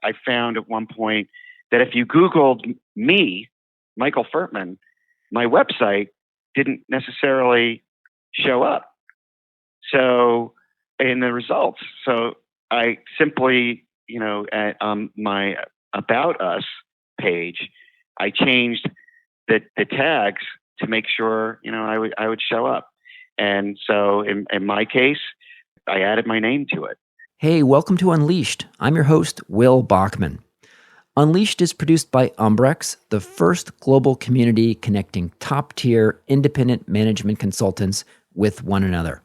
I found at one point that if you Googled me, Michael Fertman, my website didn't necessarily show up. So in the results, so I simply, at my About Us page, I changed the tags to make sure, I would show up. And so in my case, I added my name to it. Hey, welcome to Unleashed. I'm your host, Will Bachman. Unleashed is produced by Umbrex, the first global community connecting top-tier independent management consultants with one another.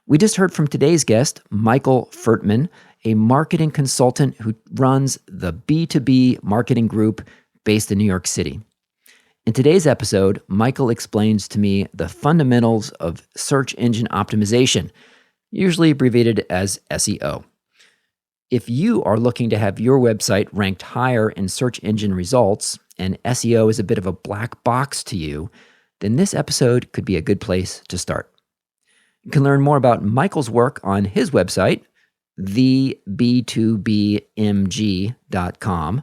We just heard from today's guest, Michael Fertman, a marketing consultant who runs the B2B Marketing Group based in New York City. In today's episode, Michael explains to me the fundamentals of search engine optimization, usually abbreviated as SEO. If you are looking to have your website ranked higher in search engine results, and SEO is a bit of a black box to you, then this episode could be a good place to start. You can learn more about Michael's work on his website, theb2bmg.com.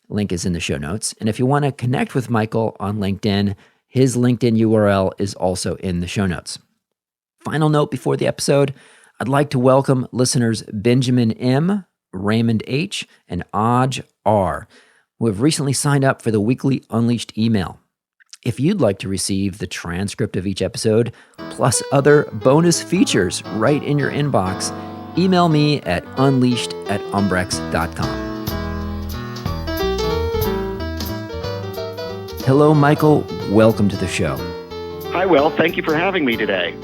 Link is in the show notes. And if you want to connect with Michael on LinkedIn, his LinkedIn URL is also in the show notes. Final note before the episode, I'd like to welcome listeners Benjamin M., Raymond H., and Aj R., who have recently signed up for the weekly Unleashed email. If you'd like to receive the transcript of each episode, plus other bonus features right in your inbox, email me at unleashed@umbrex.com. Hello, Michael. Welcome to the show. Hi, Will. Thank you for having me today.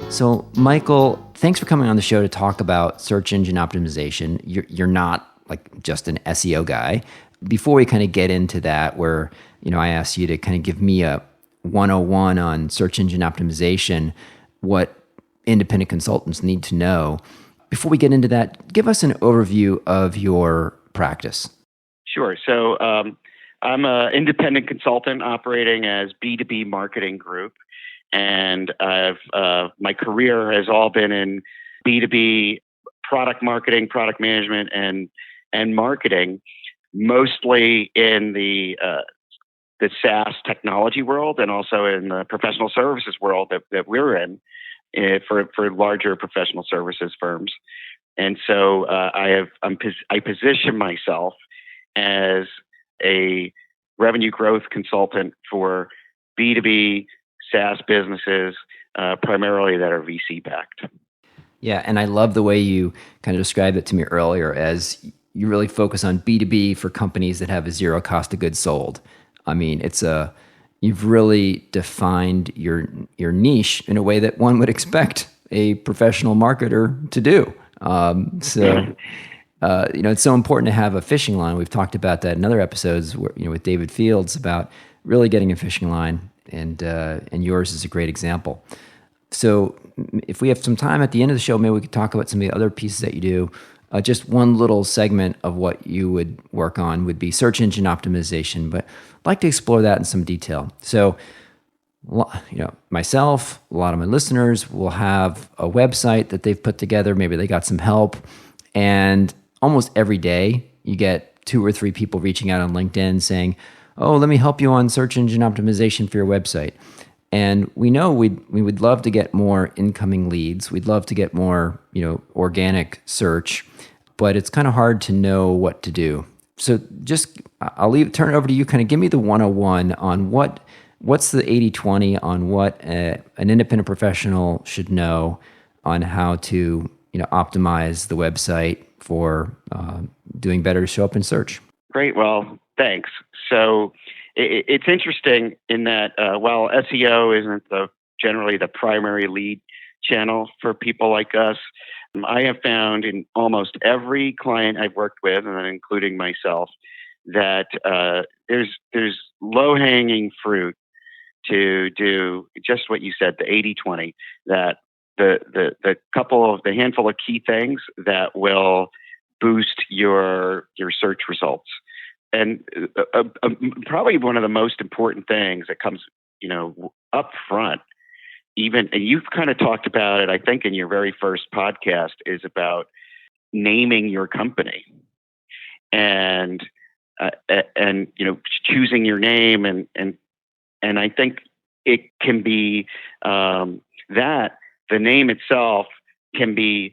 So, Michael, thanks for coming on the show to talk about search engine optimization. You're not like just an SEO guy. Before we kind of get into that, where I asked you to kind of give me a 101 on search engine optimization, what independent consultants need to know. Before we get into that, give us an overview of your practice. Sure. So I'm an independent consultant operating as B2B Marketing Group. And my career has all been in B2B product marketing, product management, and marketing, mostly in the SaaS technology world, and also in the professional services world that we're in for larger professional services firms. And so I position myself as a revenue growth consultant for B2B SaaS businesses, primarily that are VC backed. Yeah, and I love the way you kind of described it to me earlier as you really focus on B2B for companies that have a zero cost of goods sold. I mean, you've really defined your niche in a way that one would expect a professional marketer to do. It's so important to have a fishing line. We've talked about that in other episodes with David Fields about really getting a fishing line. And yours is a great example. So if we have some time at the end of the show, maybe we could talk about some of the other pieces that you do. Just one little segment of what you would work on would be search engine optimization, but I'd like to explore that in some detail. So, myself, a lot of my listeners will have a website that they've put together. Maybe they got some help, and almost every day you get 2 or 3 people reaching out on LinkedIn saying, "Oh, let me help you on search engine optimization for your website." And we know we would love to get more incoming leads. We'd love to get more, organic search, but it's kind of hard to know what to do. So I'll turn it over to you. Kind of give me the 101 on what's the 80-20 on what an independent professional should know on how to, optimize the website for doing better to show up in search. Great. Well, thanks. So it's interesting in that while SEO isn't generally the primary lead channel for people like us, I have found in almost every client I've worked with, and including myself, that there's low-hanging fruit to do just what you said, the 80-20, that the handful of key things that will boost your search results. And probably one of the most important things that comes, up front, and you've kind of talked about it, I think, in your very first podcast, is about naming your company. and choosing your name, and I think it can be that the name itself can be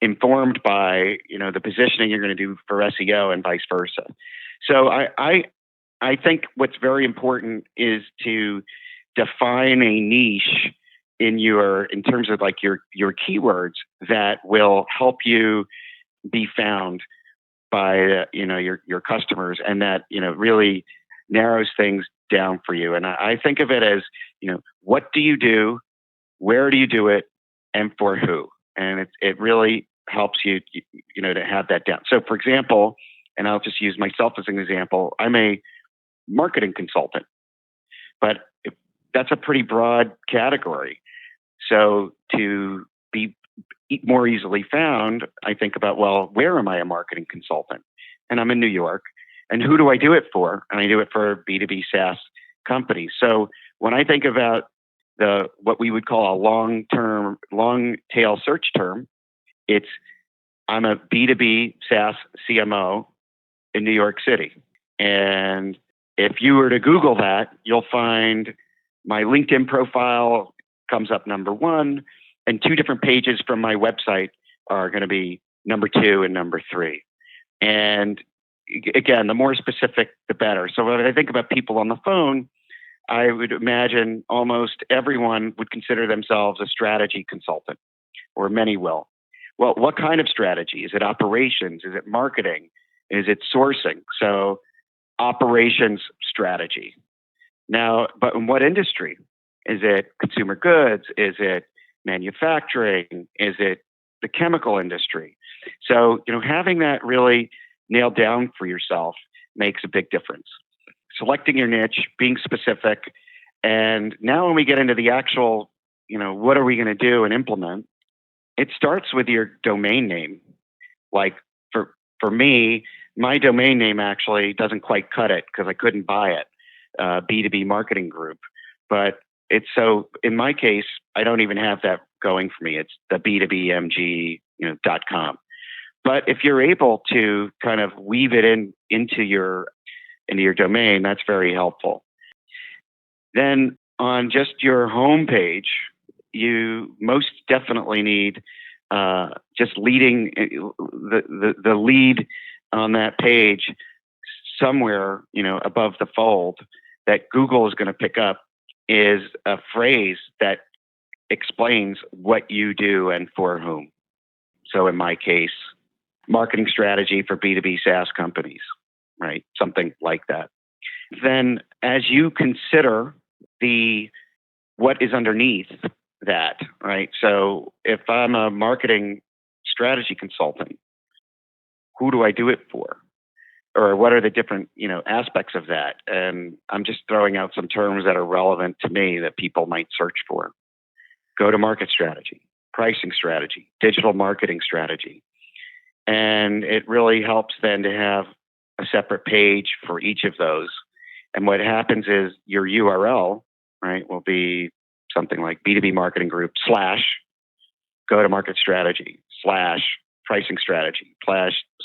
informed by the positioning you're going to do for SEO and vice versa. So I think what's very important is to define a niche in terms of like your keywords that will help you be found by your customers, and that really narrows things down for you. And I think of it as what do you do, where do you do it, and for who, and it really helps you to have that down. So for example, and I'll just use myself as an example, I'm a marketing consultant, but that's a pretty broad category. So to be more easily found, I think about, well, where am I a marketing consultant? And I'm in New York. And who do I do it for? And I do it for B2B SaaS companies. So when I think about what we would call a long tail search term, I'm a B2B SaaS CMO in New York City. And if you were to Google that, you'll find my LinkedIn profile comes up number 1, and 2 different pages from my website are going to be number 2 and number 3. And again, the more specific, the better. So when I think about people on the phone, I would imagine almost everyone would consider themselves a strategy consultant, or many will. Well, what kind of strategy? Is it operations? Is it marketing? Is it sourcing? So operations strategy. Now, but in what industry? Is it consumer goods? Is it manufacturing? Is it the chemical industry? So, having that really nailed down for yourself makes a big difference. Selecting your niche, being specific. And now when we get into the actual, what are we going to do and implement? It starts with your domain name. Like for me, my domain name actually doesn't quite cut it because I couldn't buy it, B2B Marketing Group. But in my case, I don't even have that going for me. It's the B2BMG, .com. But if you're able to kind of weave it into your domain, that's very helpful. Then on just your home page, you most definitely need just leading the lead on that page somewhere, above the fold that Google is going to pick up is a phrase that explains what you do and for whom. So in my case, marketing strategy for B2B SaaS companies, right? Something like that. Then as you consider what is underneath that, right? So if I'm a marketing strategy consultant, who do I do it for? Or what are the different, aspects of that? And I'm just throwing out some terms that are relevant to me that people might search for. Go-to-market strategy, pricing strategy, digital marketing strategy. And it really helps then to have a separate page for each of those. And what happens is your URL, right, will be something like B2B Marketing Group / go-to-market strategy / pricing strategy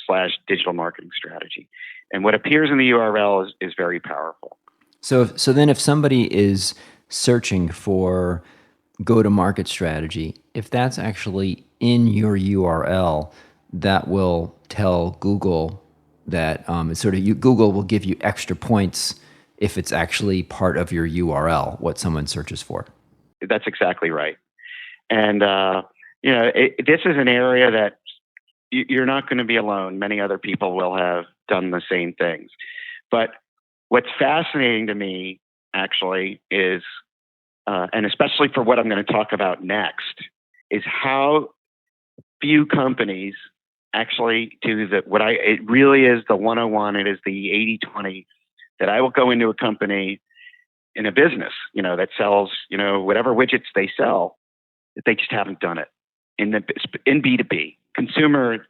/ digital marketing strategy. And what appears in the URL is very powerful. So then if somebody is searching for go-to-market strategy, if that's actually in your URL, that will tell Google that Google will give you extra points if it's actually part of your URL, what someone searches for. That's exactly right. And, this is an area that you're not going to be alone. Many other people will have done the same things. But what's fascinating to me actually is, and especially for what I'm going to talk about next, is how few companies actually do it really is the 101. It is the 80-20 that I will go into a company in a business, that sells, whatever widgets they sell, that they just haven't done it in B2B. Consumer,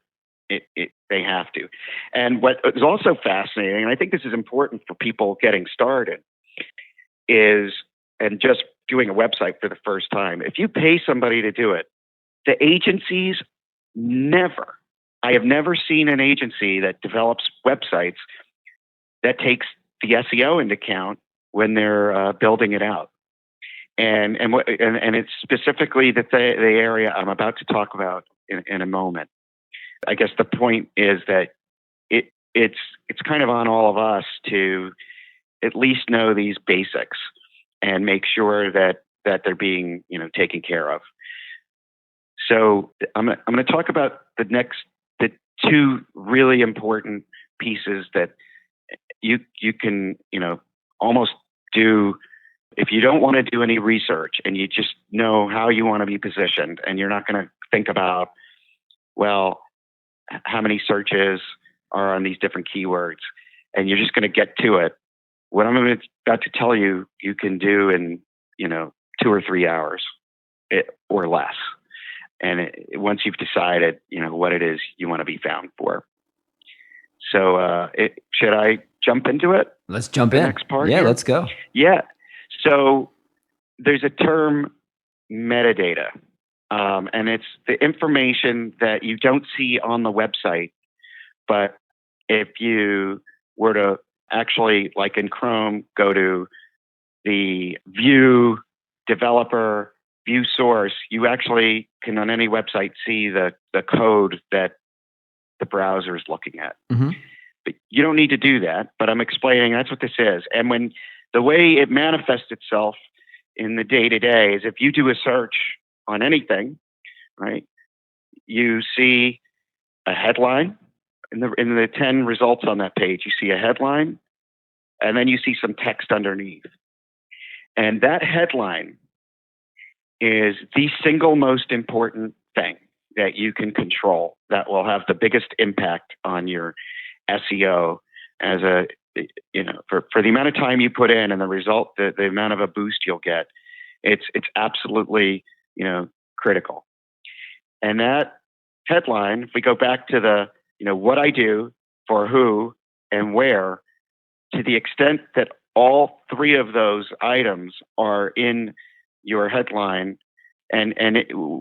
they have to. And what is also fascinating, and I think this is important for people getting started, and just doing a website for the first time, if you pay somebody to do it, the agencies never, I have never seen an agency that develops websites that takes the SEO into account when they're building it out. And it's specifically the area I'm about to talk about in a moment. I guess the point is that it's kind of on all of us to at least know these basics and make sure that they're being taken care of. So I'm going to talk about the two really important pieces that you can almost do if you don't want to do any research and you just know how you want to be positioned, and you're not going to think about, well, how many searches are on these different keywords, and you're just going to get to it. What I'm about to tell you, you can do in 2 or 3 hours or less. And once you've decided, what it is you want to be found for. So should I jump into it? Let's jump in. Next part. Yeah, here? let's go. Yeah. So there's a term, metadata, and it's the information that you don't see on the website. But if you were to actually, like in Chrome, go to the view developer, view source, you actually can on any website see the code that the browser is looking at. Mm-hmm. But you don't need to do that, but I'm explaining that's what this is. And when the way it manifests itself in the day-to-day is if you do a search on anything, right, you see a headline. In the 10 results on that page, you see a headline, and then you see some text underneath. And that headline is the single most important thing that you can control that will have the biggest impact on your SEO as for the amount of time you put in and the result, the amount of a boost you'll get. It's absolutely, critical. And that headline, if we go back to the, what I do, for who, and where, to the extent that all three of those items are in your headline and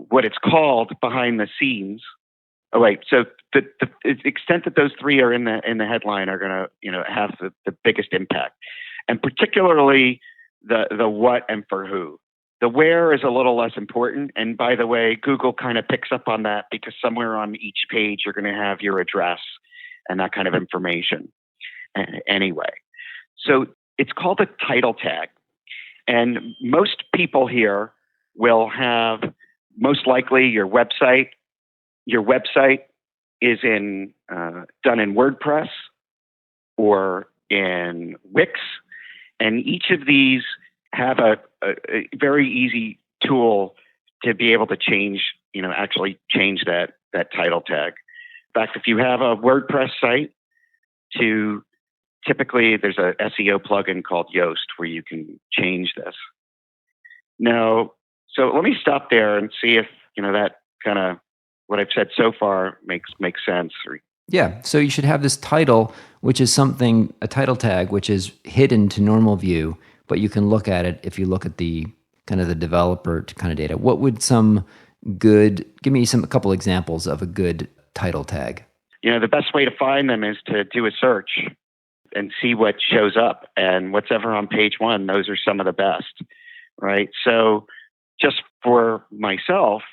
what it's called behind the scenes. Oh wait, so the extent that those three are in the headline are going to have the biggest impact, and particularly the what and for who. The where is a little less important, and by the way, Google kind of picks up on that because somewhere on each page you're going to have your address and that kind of information. Anyway, so it's called a title tag, and most people here will have most likely your website. Your website is done in WordPress or in Wix, and each of these have a very easy tool to be able to actually change that title tag. In fact, if you have a WordPress site, typically there's a SEO plugin called Yoast where you can change this. Now, so let me stop there and see if that kind of what I've said so far makes sense. Yeah, so you should have this title, which is a title tag, which is hidden to normal view, but you can look at it if you look at the kind of the developer kind of data. What would give me a couple examples of a good title tag? The best way to find them is to do a search and see what shows up, and what's ever on page one, those are some of the best, right? So just for myself,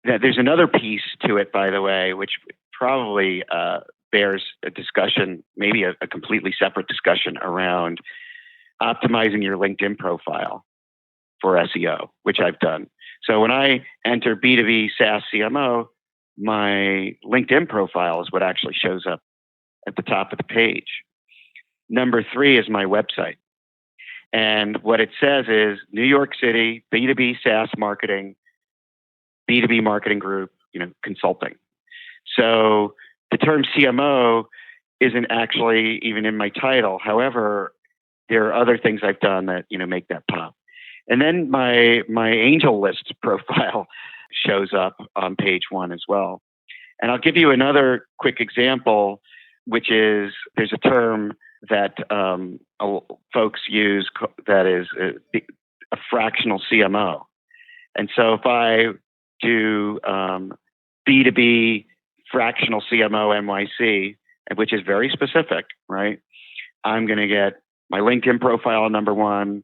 there's another piece to it, by the way, which probably bears a discussion, maybe a completely separate discussion around optimizing your LinkedIn profile for SEO, which I've done. So when I enter B2B SaaS CMO, my LinkedIn profile is what actually shows up at the top of the page. Number 3 is my website. And what it says is New York City, B2B SaaS marketing, B2B Marketing Group, consulting. So the term CMO isn't actually even in my title. However, there are other things I've done that, make that pop. And then my angel list profile shows up on page 1 as well. And I'll give you another quick example, which is there's a term that folks use that is a fractional CMO. And so if I do B2B fractional CMO NYC, which is very specific, right? I'm going to get my LinkedIn profile number 1,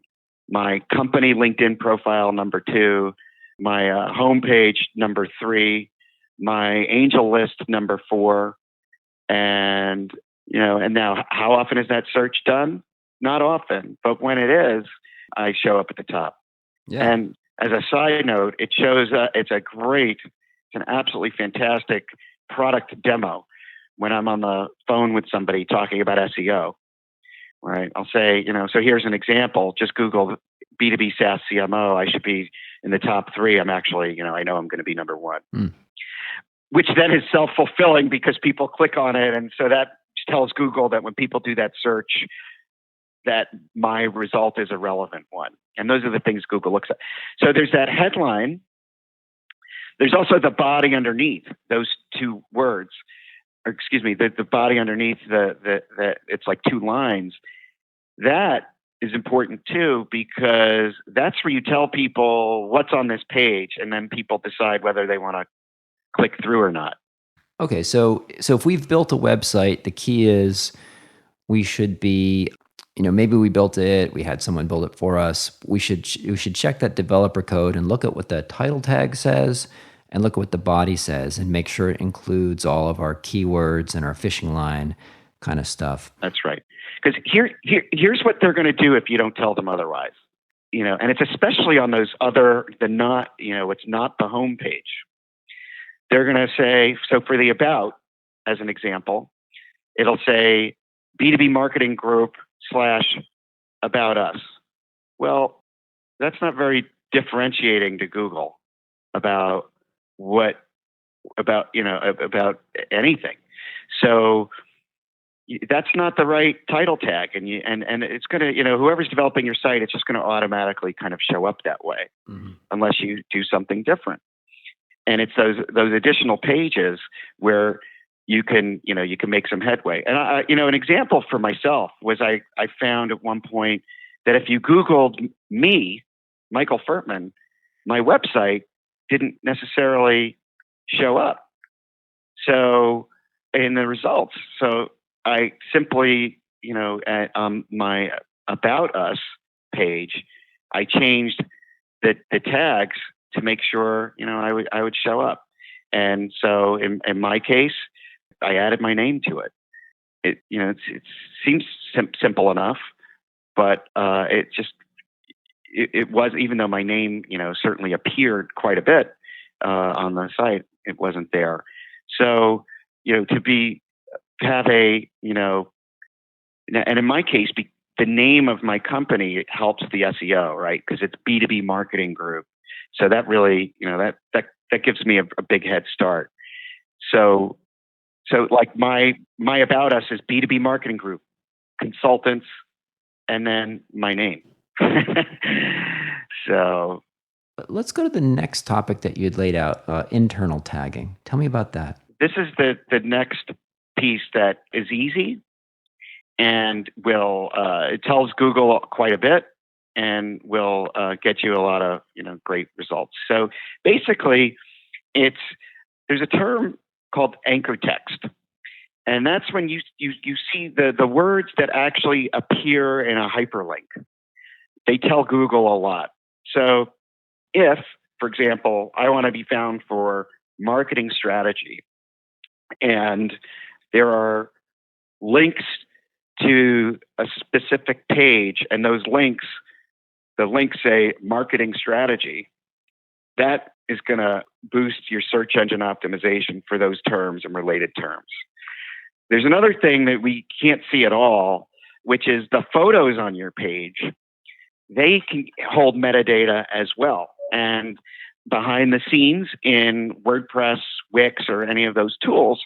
my company LinkedIn profile number 2, my homepage number 3, my angel list number 4, and and now how often is that search done? Not often, but when it is, I show up at the top. Yeah. And as a side note, it shows it's an absolutely fantastic product demo when I'm on the phone with somebody talking about SEO. Right? I'll say, so here's an example. Just Google B2B SaaS CMO. I should be in the top 3. I'm actually, I know I'm going to be number 1, which then is self-fulfilling because people click on it. And so that tells Google that when people do that search, that my result is a relevant one. And those are the things Google looks at. So there's that headline. There's also the body underneath those 2 words. Or excuse me, the body underneath it's like 2 lines. That is important too, because that's where you tell people what's on this page, and then people decide whether they want to click through or not. Okay, so if we've built a website, the key is we should be, maybe we built it, we had someone build it for us. We should check that developer code and look at what the title tag says, and look at what the body says, and make sure it includes all of our keywords and our fishing line kind of stuff. That's right. Because here's what they're going to do if you don't tell them otherwise. And it's especially on those it's not the home page. They're going to say, so for the about, as an example, it'll say B2B Marketing Group / about us. Well, that's not very differentiating to Google about anything. So that's not the right title tag, and it's going to, whoever's developing your site, it's just going to automatically kind of show up that way, unless you do something different. And it's those additional pages where you can make some headway. And an example for myself was I found at one point that if you Googled me, Michael Fertman, my website didn't necessarily show up. So in the results, I simply, at my About Us page, I changed the tags to make sure, I would show up. And so in my case, I added my name to it. It seems simple enough, but it was, even though my name, certainly appeared quite a bit on the site, it wasn't there. So, and in my case, the name of my company helps the SEO, right? Because it's B2B Marketing Group. So that really, that gives me a big head start. So like my About Us is B2B Marketing Group, consultants, and then my name. So let's go to the next topic that you had laid out, internal tagging. Tell me about that. This is the next piece that is easy and will it tells Google quite a bit and will get you a lot of great results. So basically, there's a term called anchor text, and that's when you see the words that actually appear in a hyperlink. They tell Google a lot. So if, for example, I want to be found for marketing strategy, and there are links to a specific page, and the links say marketing strategy, that is going to boost your search engine optimization for those terms and related terms. There's another thing that we can't see at all, which is the photos on your page. They can hold metadata as well. And behind the scenes in WordPress, Wix, or any of those tools,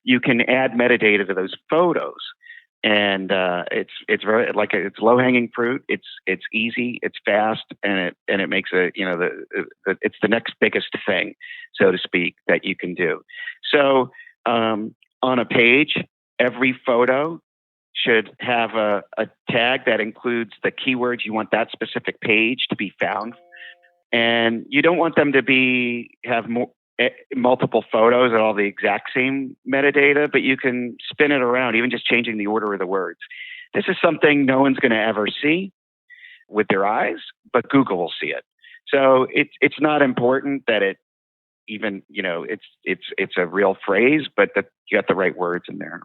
you can add metadata to those photos. And it's very it's low hanging fruit. It's easy. It's fast, and it makes it's the next biggest thing, so to speak, that you can do. So on a page, every photo should have a tag that includes the keywords you want that specific page to be found, and you don't want them to have multiple photos and all the exact same metadata, but you can spin it around, even just changing the order of the words. This is something no one's going to ever see with their eyes, but Google will see it. So it's not important that it even, it's a real phrase, but that you got the right words in there.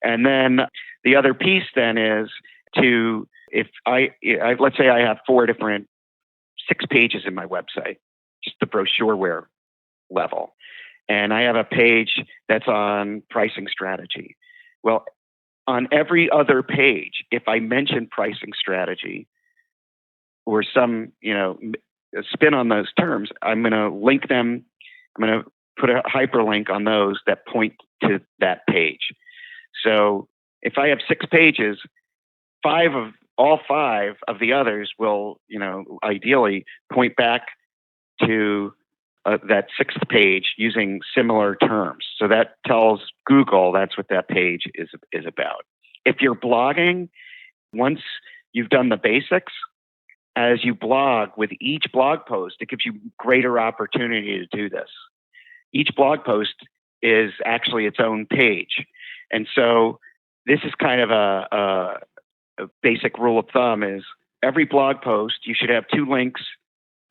And then the other piece then is let's say I have 6 pages in my website, just the brochureware level. And I have a page that's on pricing strategy. Well, on every other page, if I mention pricing strategy or some, spin on those terms, I'm going to link them. I'm going to put a hyperlink on those that point to that page. So if I have 6 pages, 5 of the others will, ideally point back to that 6th page using similar terms. So that tells Google that's what that page is about. If you're blogging, once you've done the basics, as you blog with each blog post, it gives you greater opportunity to do this. Each blog post is actually its own page. And so this is kind of a basic rule of thumb is every blog post, you should have 2 links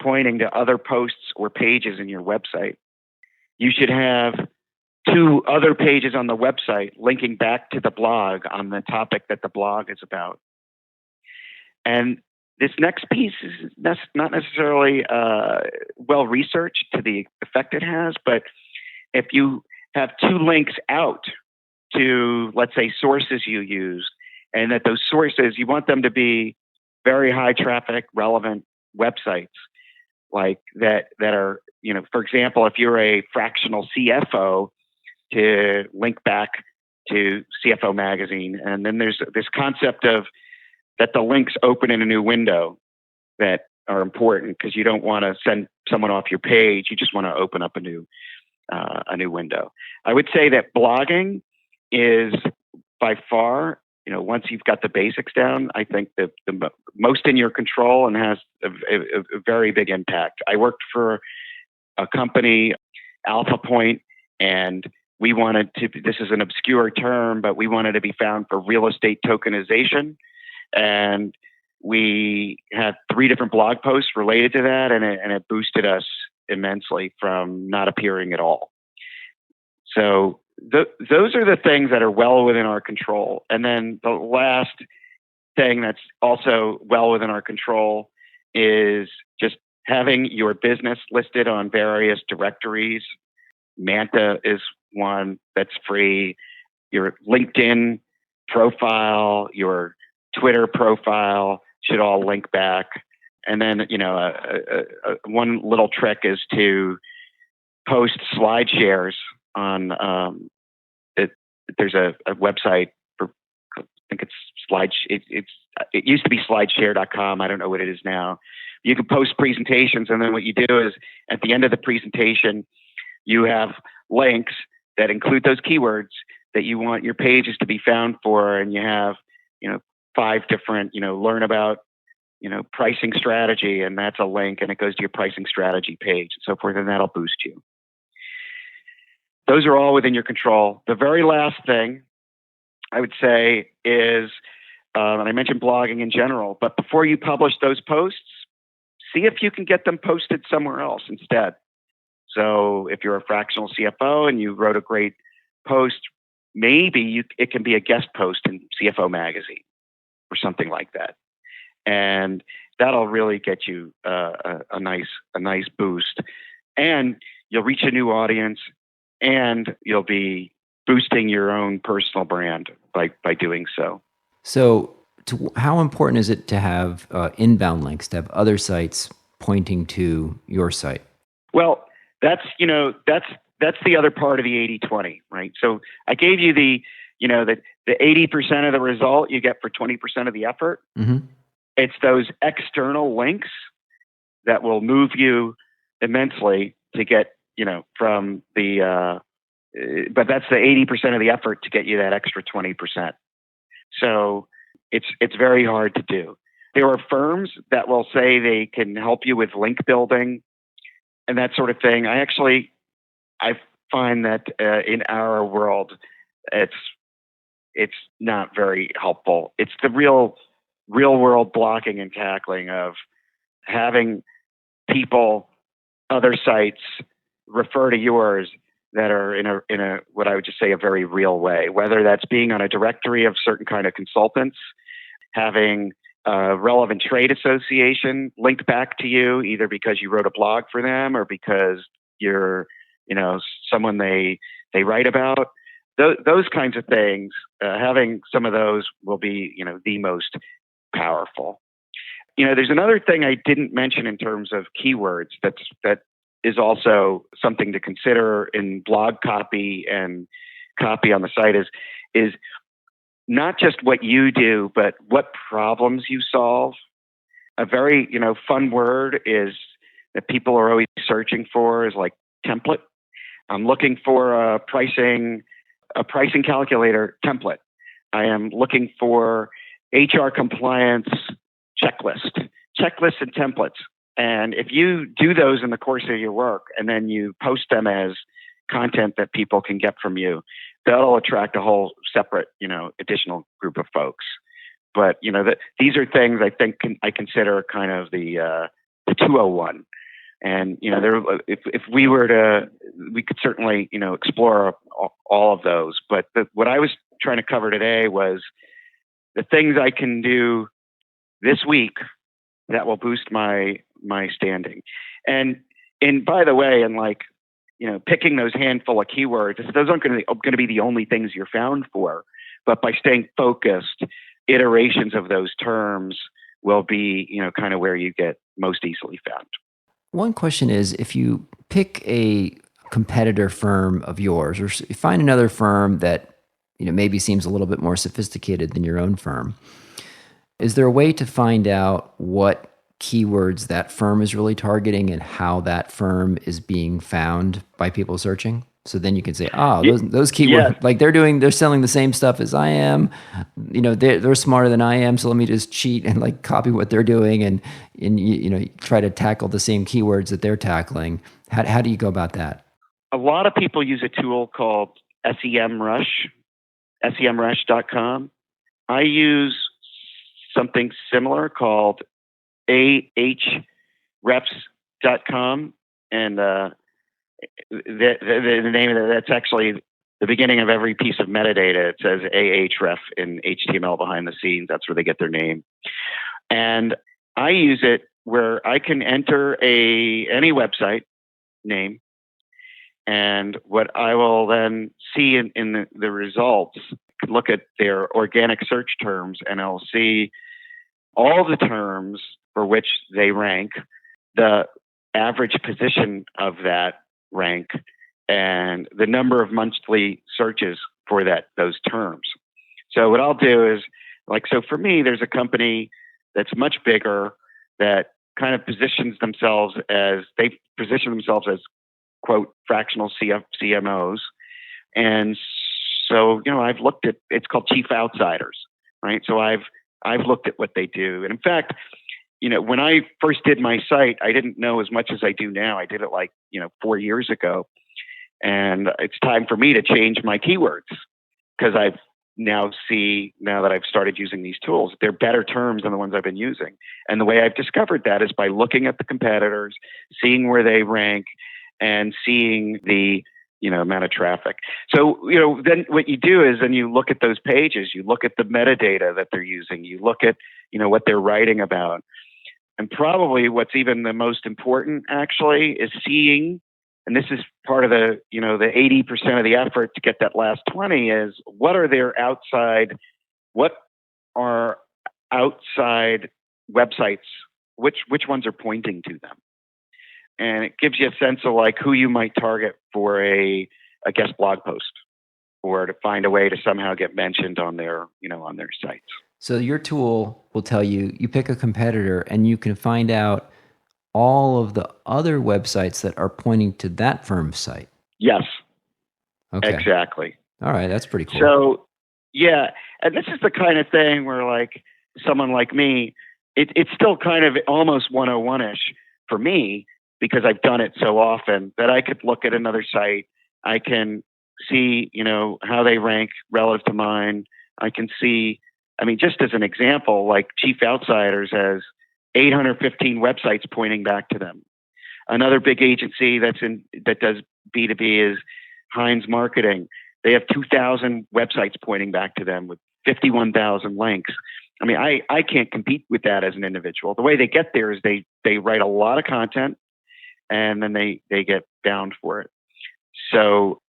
pointing to other posts or pages in your website. You should have 2 other pages on the website linking back to the blog on the topic that the blog is about. And this next piece is not necessarily well researched to the effect it has, but if you have 2 links out to, let's say, sources you use, and that those sources, you want them to be very high traffic, relevant websites, like that are, for example, if you're a fractional CFO, to link back to CFO magazine. And then there's this concept of that the links open in a new window that are important because you don't want to send someone off your page. You just want to open up a new window. I would say that blogging is by far, once you've got the basics down, I think the most in your control and has a very big impact. I worked for a company, Alpha Point, and we wanted to, this is an obscure term, but we wanted to be found for real estate tokenization. And we had 3 different blog posts related to that, and it boosted us immensely from not appearing at all. So those are the things that are well within our control. And then the last thing that's also well within our control is just having your business listed on various directories. Manta is one that's free. Your LinkedIn profile, your Twitter profile should all link back. And then, one little trick is to post slide shares on, there's a website for, I think it's it used to be slideshare.com. I don't know what it is now. You can post presentations, and then what you do is at the end of the presentation, you have links that include those keywords that you want your pages to be found for, and you have, 5 different, learn about, pricing strategy, and that's a link, and it goes to your pricing strategy page and so forth, and that'll boost you. Those are all within your control. The very last thing I would say is, and I mentioned blogging in general, but before you publish those posts, see if you can get them posted somewhere else instead. So if you're a fractional CFO and you wrote a great post, maybe it can be a guest post in CFO magazine or something like that. And that'll really get you a nice boost. And you'll reach a new audience, and you'll be boosting your own personal brand by doing so. So how important is it to have inbound links, to have other sites pointing to your site? Well, that's the other part of the 80-20, right? So I gave you the 80% of the result you get for 20% of the effort. Mm-hmm. It's those external links that will move you immensely to get, from the, but that's the 80% of the effort to get you that extra 20%. So it's very hard to do. There are firms that will say they can help you with link building and that sort of thing. I actually I find that in our world, it's not very helpful. It's the real world blocking and tackling of having people, other sites refer to yours that are in a what I would just say a very real way, whether that's being on a directory of certain kind of consultants, having a relevant trade association linked back to you, either because you wrote a blog for them or because you're, someone they write about. Those kinds of things, having some of those will be, the most powerful. There's another thing I didn't mention in terms of keywords that is also something to consider in blog copy and copy on the site is not just what you do, but what problems you solve. A very, fun word is that people are always searching for is like template. I'm looking for a pricing calculator template. I am looking for HR compliance checklists and templates. And if you do those in the course of your work and then you post them as content that people can get from you, that'll attract a whole separate, additional group of folks. But, these are things I think I consider kind of the 201. And, if we were to, we could certainly, explore all of those. But what I was trying to cover today was the things I can do this week that will boost my standing. And by the way, picking those handful of keywords, those aren't going to be the only things you're found for. But by staying focused, iterations of those terms will be, kind of where you get most easily found. One question is, if you pick a competitor firm of yours, or you find another firm that maybe seems a little bit more sophisticated than your own firm, is there a way to find out what keywords that firm is really targeting and how that firm is being found by people searching? So then you can say, those keywords, like they're selling the same stuff as I am. They're smarter than I am. So let me just cheat and copy what they're doing and try to tackle the same keywords that they're tackling. How do you go about that? A lot of people use a tool called SEMrush, semrush.com. I use something similar called ahrefs.com, and the name of that's actually the beginning of every piece of metadata. It says ahref in HTML behind the scenes. That's where they get their name. And I use it where I can enter any website name, and what I will then see in the results, look at their organic search terms, and I'll see all the terms for which they rank, the average position of that rank, and the number of monthly searches for those terms. So what I'll do is, so for me, there's a company that's much bigger that kind of positions themselves as quote fractional CMOs, and so I've looked at, it's called Chief Outsiders, right? So I've looked at what they do, and in fact, when I first did my site, I didn't know as much as I do now. I did it 4 years ago, and it's time for me to change my keywords because now that I've started using these tools, they're better terms than the ones I've been using. And the way I've discovered that is by looking at the competitors, seeing where they rank, and seeing the amount of traffic. So, then what you do is then you look at those pages, you look at the metadata that they're using, you look at, what they're writing about. And probably what's even the most important actually is seeing, and this is part of the 80% of the effort to get that last 20 is what are outside websites, which ones are pointing to them. And it gives you a sense of who you might target for a guest blog post, or to find a way to somehow get mentioned on their sites. So your tool will tell you pick a competitor and you can find out all of the other websites that are pointing to that firm's site. Yes. Okay. Exactly. All right. That's pretty cool. So, yeah. And this is the kind of thing where someone like me, it's still kind of almost 101-ish for me, because I've done it so often that I could look at another site. I can see, how they rank relative to mine. I can see, just as an example, like Chief Outsiders has 815 websites pointing back to them. Another big agency that does B2B is Heinz Marketing. They have 2,000 websites pointing back to them with 51,000 links. I can't compete with that as an individual. The way they get there is they write a lot of content and then they get bound for it. So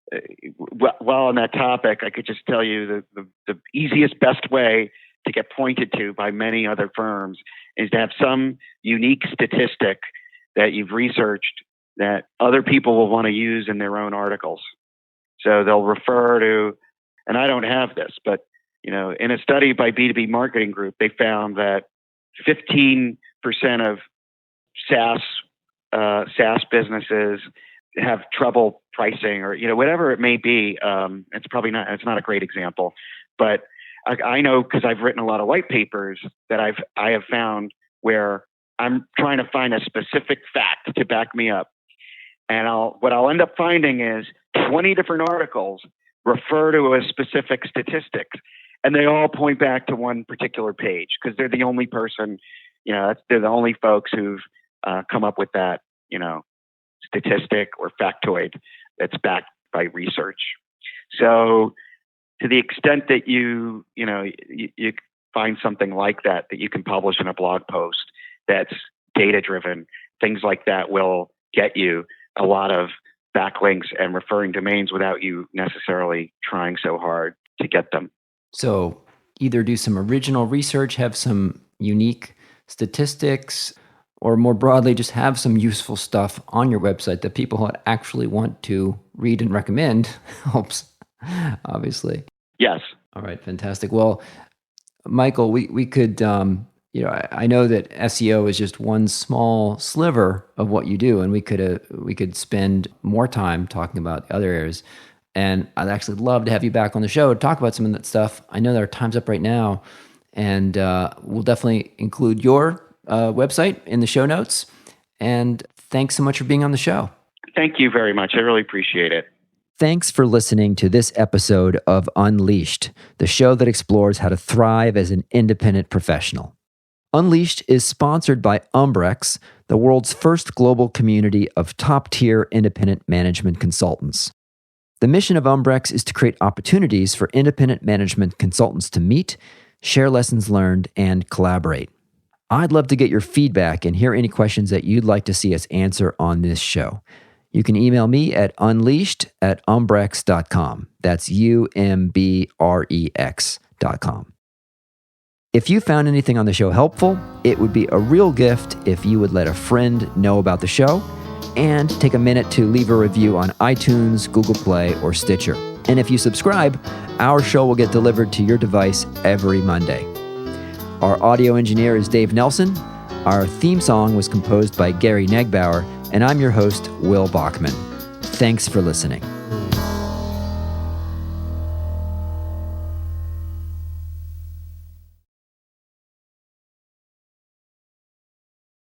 while on that topic, I could just tell you the easiest, best way to get pointed to by many other firms is to have some unique statistic that you've researched that other people will want to use in their own articles. So they'll refer to, and I don't have this, but in a study by B2B Marketing Group, they found that 15% of SaaS businesses have trouble pricing, or whatever it may be. It's not a great example, but I know, because I've written a lot of white papers, that I have found where I'm trying to find a specific fact to back me up, and what I'll end up finding is 20 different articles refer to a specific statistic, and they all point back to one particular page because they're the only person, they're the only folks who've come up with that, statistic or factoid that's backed by research. So to the extent that you find something like that you can publish in a blog post that's data driven, things like that will get you a lot of backlinks and referring domains without you necessarily trying so hard to get them. So either do some original research, have some unique statistics, or more broadly, just have some useful stuff on your website that people actually want to read and recommend helps, obviously. Yes. All right, fantastic. Well, Michael, we could, I know that SEO is just one small sliver of what you do, and we could spend more time talking about other areas. And I'd actually love to have you back on the show to talk about some of that stuff. I know that our time's up right now, and we'll definitely include your website in the show notes. And thanks so much for being on the show. Thank you very much. I really appreciate it. Thanks for listening to this episode of Unleashed, the show that explores how to thrive as an independent professional. Unleashed is sponsored by Umbrex, the world's first global community of top-tier independent management consultants. The mission of Umbrex is to create opportunities for independent management consultants to meet, share lessons learned, and collaborate. I'd love to get your feedback and hear any questions that you'd like to see us answer on this show. You can email me at unleashed@umbrex.com. That's UMBREX.com. If you found anything on the show helpful, it would be a real gift if you would let a friend know about the show and take a minute to leave a review on iTunes, Google Play, or Stitcher. And if you subscribe, our show will get delivered to your device every Monday. Our audio engineer is Dave Nelson. Our theme song was composed by Gary Negbauer, and I'm your host, Will Bachman. Thanks for listening.